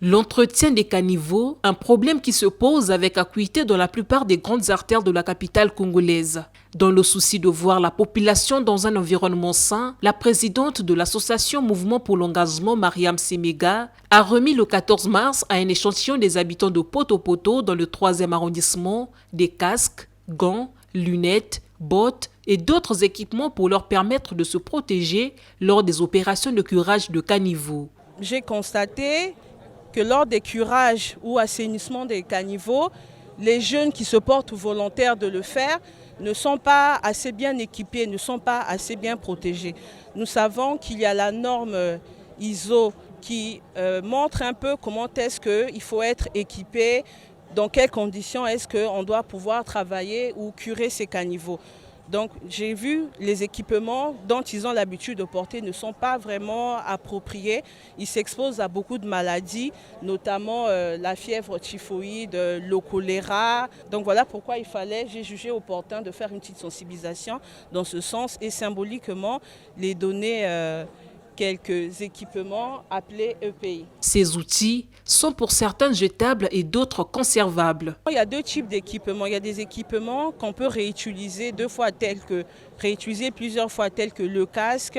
L'entretien des caniveaux, un problème qui se pose avec acuité dans la plupart des grandes artères de la capitale congolaise. Dans le souci de voir la population dans un environnement sain, la présidente de l'association Mouvement pour l'engagement, Mariam Semega, a remis le 14 mars à un échantillon des habitants de Poto dans le 3e arrondissement des casques, gants, lunettes, bottes et d'autres équipements pour leur permettre de se protéger lors des opérations de curage de caniveaux. J'ai constaté que lors des curages ou assainissements des caniveaux, les jeunes qui se portent volontaires de le faire ne sont pas assez bien équipés, ne sont pas assez bien protégés. Nous savons qu'il y a la norme ISO qui montre un peu comment est-ce qu'il faut être équipé, dans quelles conditions est-ce qu'on doit pouvoir travailler ou curer ces caniveaux. Donc j'ai vu les équipements dont ils ont l'habitude de porter ne sont pas vraiment appropriés. Ils s'exposent à beaucoup de maladies, notamment la fièvre typhoïde, le choléra. Donc voilà pourquoi j'ai jugé opportun de faire une petite sensibilisation dans ce sens et symboliquement les donner quelques équipements appelés EPI. Ces outils sont pour certains jetables et d'autres conservables. Il y a deux types d'équipements. Il y a des équipements qu'on peut réutiliser réutiliser plusieurs fois tels que le casque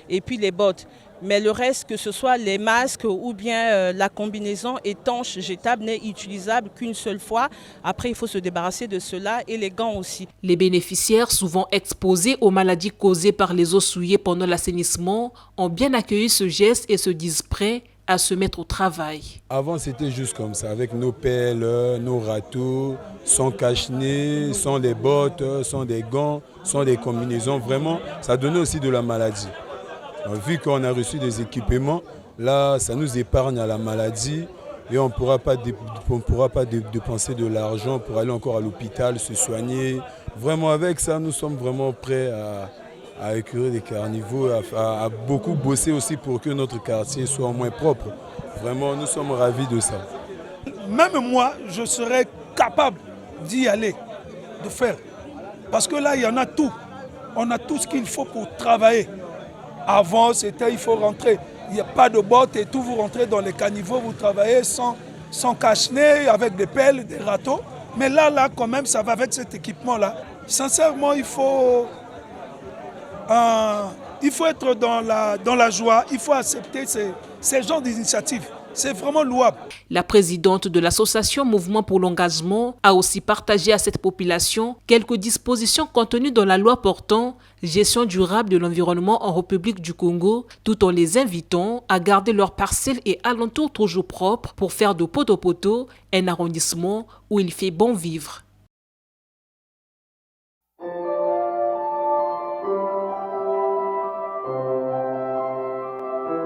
et puis les bottes. Mais le reste, que ce soit les masques ou bien la combinaison étanche jetable n'est utilisable qu'une seule fois. Après, il faut se débarrasser de cela et les gants aussi. Les bénéficiaires, souvent exposés aux maladies causées par les eaux souillées pendant l'assainissement, ont bien accueilli ce geste et se disent prêts à se mettre au travail. Avant, c'était juste comme ça, avec nos pelles, nos râteaux, sans cache-nez, sans les bottes, sans des gants, sans des combinaisons. Vraiment, ça donnait aussi de la maladie. Donc, vu qu'on a reçu des équipements, là, ça nous épargne à la maladie et on ne pourra pas dépenser de l'argent pour aller encore à l'hôpital, se soigner. Vraiment, avec ça, nous sommes vraiment prêts à écurer des caniveaux, à beaucoup bosser aussi pour que notre quartier soit au moins propre. Vraiment, nous sommes ravis de ça. Même moi, je serais capable d'y aller, de faire. Parce que là, il y en a tout. On a tout ce qu'il faut pour travailler. Avant, c'était il faut rentrer. Il n'y a pas de bottes et tout. Vous rentrez dans les caniveaux, vous travaillez sans cache-nez, avec des pelles, des râteaux. Mais là, quand même, ça va avec cet équipement-là. Sincèrement, il faut être dans la joie. Il faut accepter ces genres d'initiatives. C'est vraiment louable. La présidente de l'association Mouvement pour l'engagement a aussi partagé à cette population quelques dispositions contenues dans la loi portant gestion durable de l'environnement en République du Congo, tout en les invitant à garder leurs parcelles et alentours toujours propres pour faire de Poto un arrondissement où il fait bon vivre.